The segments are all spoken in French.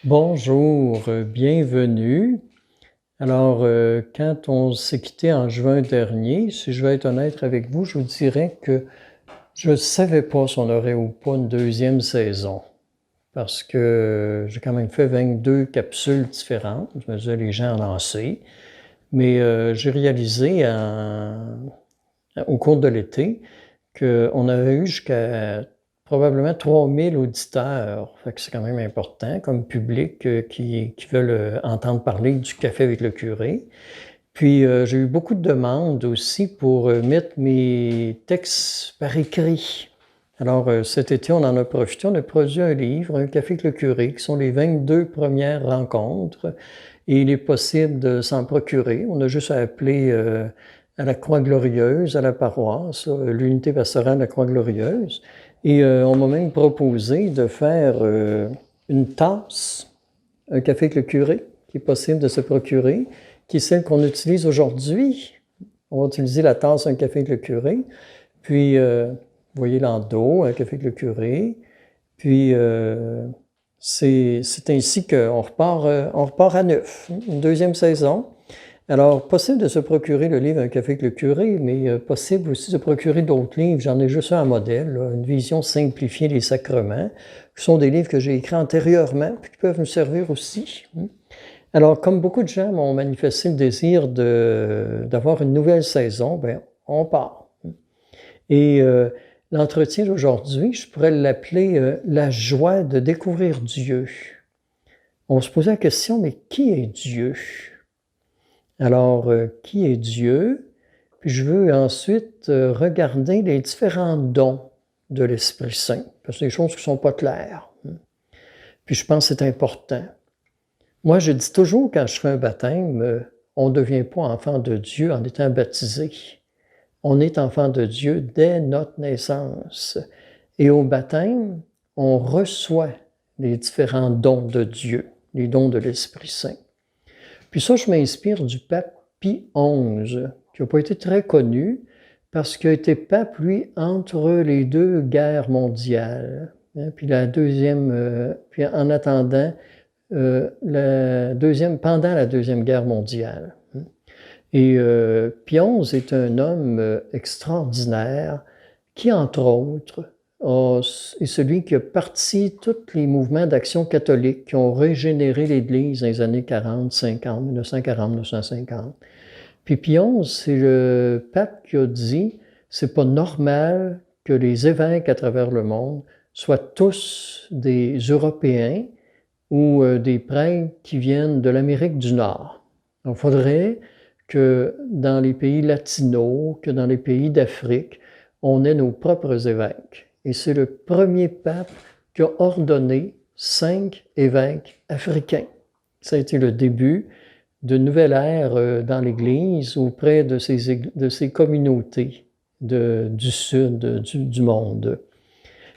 Bonjour, bienvenue. Alors, quand on s'est quitté en juin dernier, si je vais être honnête avec vous, je vous dirais que je ne savais pas si on aurait ou pas une deuxième saison. Parce que j'ai quand même fait 22 capsules différentes. Je me disais, les gens en lancer. Mais j'ai réalisé au cours de l'été qu'on avait eu jusqu'à probablement 3000 auditeurs. Fait que c'est quand même important comme public qui veulent entendre parler du café avec le curé. Puis j'ai eu beaucoup de demandes aussi pour mettre mes textes par écrit. Alors cet été, on en a profité, on a produit un livre, Un café avec le curé, qui sont les 22 premières rencontres. Et il est possible de s'en procurer. On a juste à appeler à la Croix-Glorieuse, à la paroisse, l'unité pastorale de la Croix-Glorieuse. Et on m'a même proposé de faire une tasse, un café avec le curé, qui est possible de se procurer, qui est celle qu'on utilise aujourd'hui. On va utiliser la tasse Un café avec le curé. Puis, vous voyez là en dos, Un café avec le curé. Puis, c'est ainsi qu'on repart à neuf, une deuxième saison. Alors, possible de se procurer le livre Un café avec le curé, mais possible aussi de se procurer d'autres livres. J'en ai juste un modèle, là, Une vision simplifiée des sacrements, qui sont des livres que j'ai écrits antérieurement, puis qui peuvent nous servir aussi. Alors, comme beaucoup de gens m'ont manifesté le désir d'avoir une nouvelle saison, bien, on part. Et l'entretien d'aujourd'hui, je pourrais l'appeler la joie de découvrir Dieu. On se posait la question, mais qui est Dieu? Alors, qui est Dieu? Puis je veux ensuite regarder les différents dons de l'Esprit Saint, parce que c'est des choses qui ne sont pas claires. Puis je pense que c'est important. Moi, je dis toujours, quand je fais un baptême, on ne devient pas enfant de Dieu en étant baptisé. On est enfant de Dieu dès notre naissance. Et au baptême, on reçoit les différents dons de Dieu, les dons de l'Esprit Saint. Puis ça, je m'inspire du pape Pie XI, qui n'a pas été très connu, parce qu'il a été pape, lui, entre les deux guerres mondiales. Puis la deuxième, puis en attendant, pendant la Deuxième Guerre mondiale. Et Pie XI est un homme extraordinaire qui, entre autres, est celui qui a parti tous les mouvements d'action catholique qui ont régénéré l'Église dans les années 40, 50, 1940, 1950. Puis Pie XI, c'est le pape qui a dit « c'est pas normal que les évêques à travers le monde soient tous des Européens ou des prêtres qui viennent de l'Amérique du Nord. Il faudrait que dans les pays latinos, que dans les pays d'Afrique, on ait nos propres évêques. » Et c'est le premier pape qui a ordonné 5 évêques africains. Ça a été le début d'une nouvelle ère dans l'Église auprès de ces communautés du sud du monde.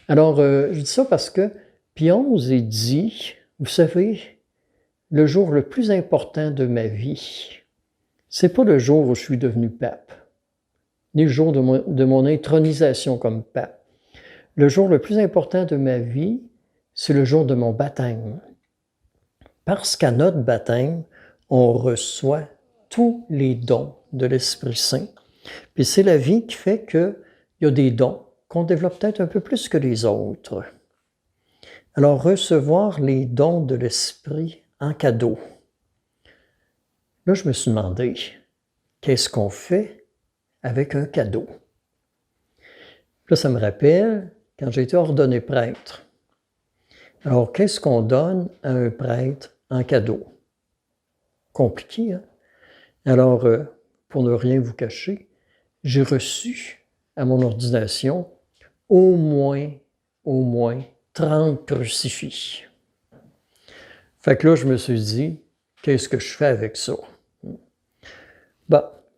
Alors, je dis ça parce que Pie XI est dit, vous savez, le jour le plus important de ma vie, c'est pas le jour où je suis devenu pape, ni le jour de mon intronisation comme pape. Le jour le plus important de ma vie, c'est le jour de mon baptême. Parce qu'à notre baptême, on reçoit tous les dons de l'Esprit Saint. Puis c'est la vie qui fait qu'il y a des dons qu'on développe peut-être un peu plus que les autres. Alors, recevoir les dons de l'Esprit en cadeau. Là, je me suis demandé, qu'est-ce qu'on fait avec un cadeau? Là, ça me rappelle quand j'ai été ordonné prêtre. Alors, qu'est-ce qu'on donne à un prêtre en cadeau? Compliqué, hein? Alors, pour ne rien vous cacher, j'ai reçu à mon ordination au moins 30 crucifix. Fait que là, je me suis dit, qu'est-ce que je fais avec ça?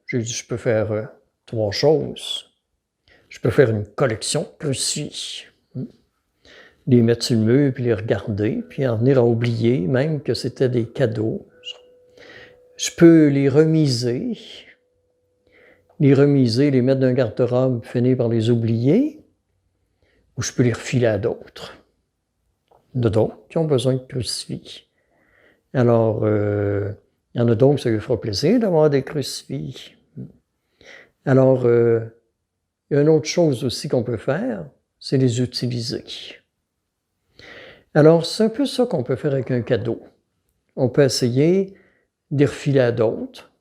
J'ai dit, je peux faire 3 choses. Je peux faire une collection de crucifix. Les mettre sur le mur, puis les regarder, puis en venir à oublier même que c'était des cadeaux. Je peux les remiser, les mettre dans un garde-robe, finir par les oublier, ou je peux les refiler à d'autres qui ont besoin de crucifix. Alors, il y en a d'autres, ça lui fera plaisir d'avoir des crucifix. Alors, il y a une autre chose aussi qu'on peut faire, c'est les utiliser. Alors, c'est un peu ça qu'on peut faire avec un cadeau. On peut essayer de les refiler à d'autres,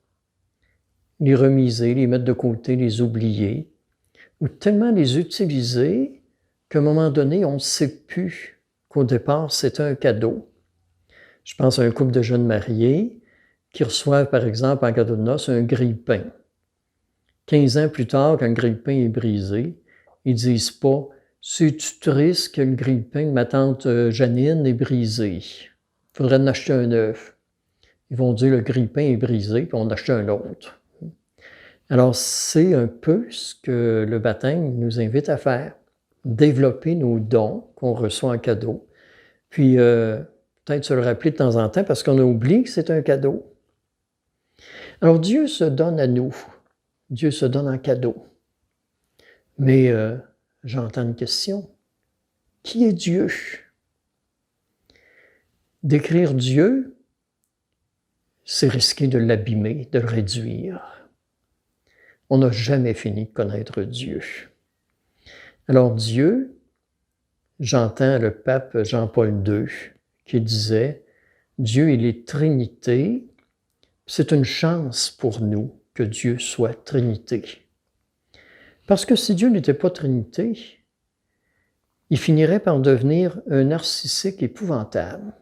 les remiser, les mettre de côté, les oublier, ou tellement les utiliser qu'à un moment donné, on ne sait plus qu'au départ, c'était un cadeau. Je pense à un couple de jeunes mariés qui reçoivent, par exemple, en cadeau de noces, un grille-pain. 15 ans plus tard, quand le grille-pain est brisé, ils ne disent pas « C'est-tu triste que le grille-pain de ma tante Janine est brisé? Il faudrait en acheter un neuf. » Ils vont dire « Le grille-pain est brisé, puis on en achète un autre. » Alors, c'est un peu ce que le baptême nous invite à faire. Développer nos dons qu'on reçoit en cadeau. Puis, peut-être se le rappeler de temps en temps parce qu'on a oublié que c'est un cadeau. Alors, Dieu se donne à nous. Dieu se donne en cadeau. Mais j'entends une question. Qui est Dieu? Décrire Dieu, c'est risquer de l'abîmer, de le réduire. On n'a jamais fini de connaître Dieu. Alors Dieu, j'entends le pape Jean-Paul II qui disait « Dieu, il est Trinité, c'est une chance pour nous que Dieu soit Trinité. » Parce que si Dieu n'était pas Trinité, il finirait par devenir un narcissique épouvantable,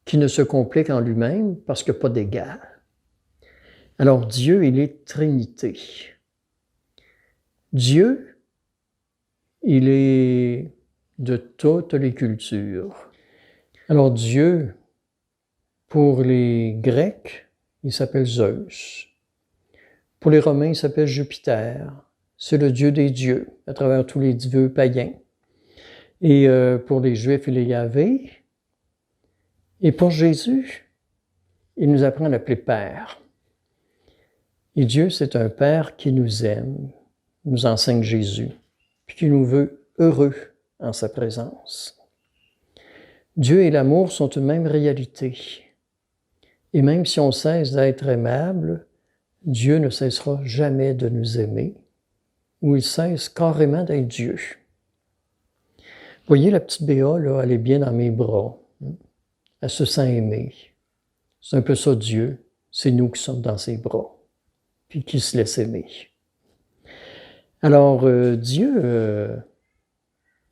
qui ne se complaît qu'en lui-même parce qu'il n'y a pas d'égal. Alors Dieu, il est Trinité. Dieu, il est de toutes les cultures. Alors Dieu, pour les Grecs, il s'appelle Zeus. Pour les Romains, il s'appelle Jupiter. C'est le Dieu des dieux, à travers tous les dieux païens. Et pour les Juifs, il est Yahvé. Et pour Jésus, il nous apprend à l'appeler Père. Et Dieu, c'est un Père qui nous aime, nous enseigne Jésus, puis qui nous veut heureux en sa présence. Dieu et l'amour sont une même réalité. Et même si on cesse d'être aimable, Dieu ne cessera jamais de nous aimer, ou il cesse carrément d'être Dieu. Vous voyez, la petite Béa, là, elle est bien dans mes bras. Elle se sent aimée. C'est un peu ça, Dieu. C'est nous qui sommes dans ses bras, puis qui se laisse aimer. Alors, Dieu,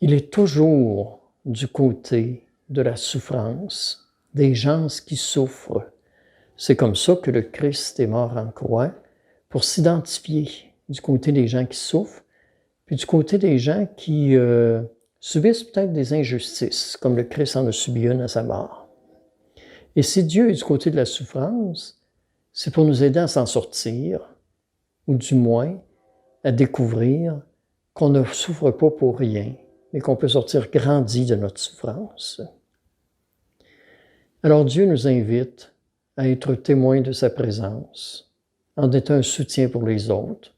il est toujours du côté de la souffrance, des gens qui souffrent. C'est comme ça que le Christ est mort en croix, pour s'identifier du côté des gens qui souffrent, puis du côté des gens qui subissent peut-être des injustices, comme le Christ en a subi une à sa mort. Et si Dieu est du côté de la souffrance, c'est pour nous aider à s'en sortir, ou du moins à découvrir qu'on ne souffre pas pour rien, mais qu'on peut sortir grandi de notre souffrance. Alors Dieu nous invite à être témoins de sa présence, en étant un soutien pour les autres.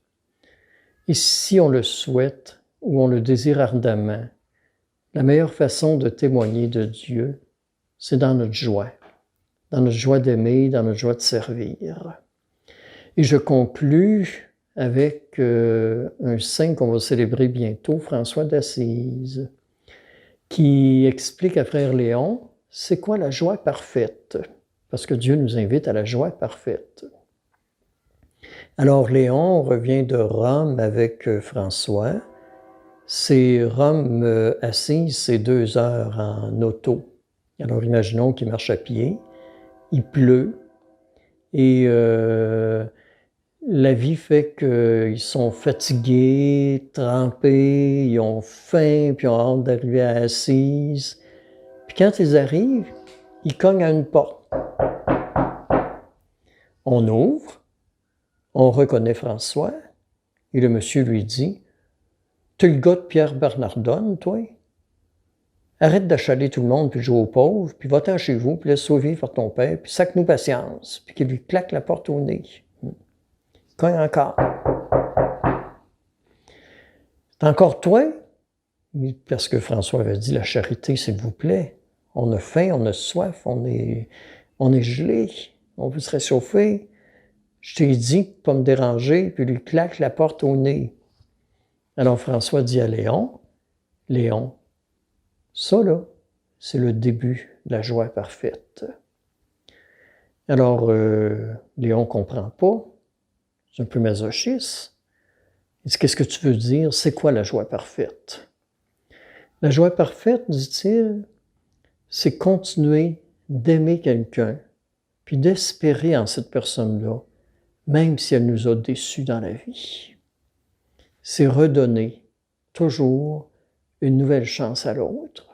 Et si on le souhaite ou on le désire ardemment, la meilleure façon de témoigner de Dieu, c'est dans notre joie d'aimer, dans notre joie de servir. Et je conclus avec un saint qu'on va célébrer bientôt, François d'Assise, qui explique à Frère Léon, c'est quoi la joie parfaite? Parce que Dieu nous invite à la joie parfaite. Alors Léon revient de Rome avec François. C'est Rome Assise, c'est 2 heures en auto. Alors imaginons qu'il marche à pied, il pleut, et la vie fait qu'ils sont fatigués, trempés, ils ont faim, puis ils ont hâte d'arriver à Assise. Puis quand ils arrivent, ils cognent à une porte. On ouvre, on reconnaît François, et le monsieur lui dit « T'es le gars de Pierre Bernardone, toi? Arrête d'achaler tout le monde, puis jouer aux pauvres, puis va-t'en chez vous, puis laisse sauver par ton père, puis sac-nous patience. » Puis qu'il lui claque la porte au nez. Cogne encore. « C'est encore toi? » Parce que François avait dit « La charité, s'il vous plaît. On a faim, on a soif, on est On est gelé, on veut se réchauffer. Je t'ai dit de ne pas me déranger, puis lui claque la porte au nez. Alors François dit à Léon, Léon, ça là, c'est le début de la joie parfaite. Alors, Léon ne comprend pas, c'est un peu masochiste. Il dit, qu'est-ce que tu veux dire? C'est quoi la joie parfaite? La joie parfaite, dit-il, c'est continuer d'aimer quelqu'un, puis d'espérer en cette personne-là, même si elle nous a déçus dans la vie. C'est redonner toujours une nouvelle chance à l'autre.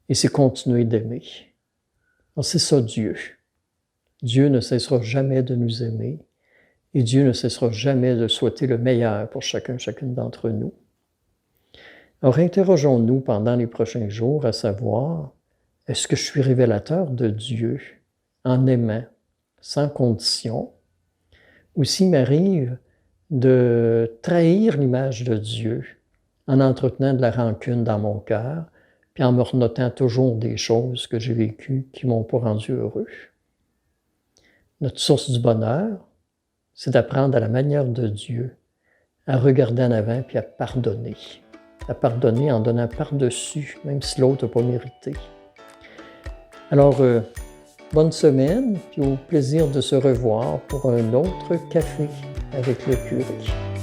Et c'est continuer d'aimer. Alors c'est ça Dieu. Dieu ne cessera jamais de nous aimer et Dieu ne cessera jamais de souhaiter le meilleur pour chacune d'entre nous. Alors interrogeons-nous pendant les prochains jours à savoir, est-ce que je suis révélateur de Dieu en aimant, sans condition, ou s'il m'arrive de trahir l'image de Dieu en entretenant de la rancune dans mon cœur, puis en me renotant toujours des choses que j'ai vécues qui ne m'ont pas rendu heureux. Notre source du bonheur, c'est d'apprendre à la manière de Dieu, à regarder en avant puis à pardonner en donnant par-dessus, même si l'autre n'a pas mérité. Alors, bonne semaine, puis au plaisir de se revoir pour un autre café avec le curé.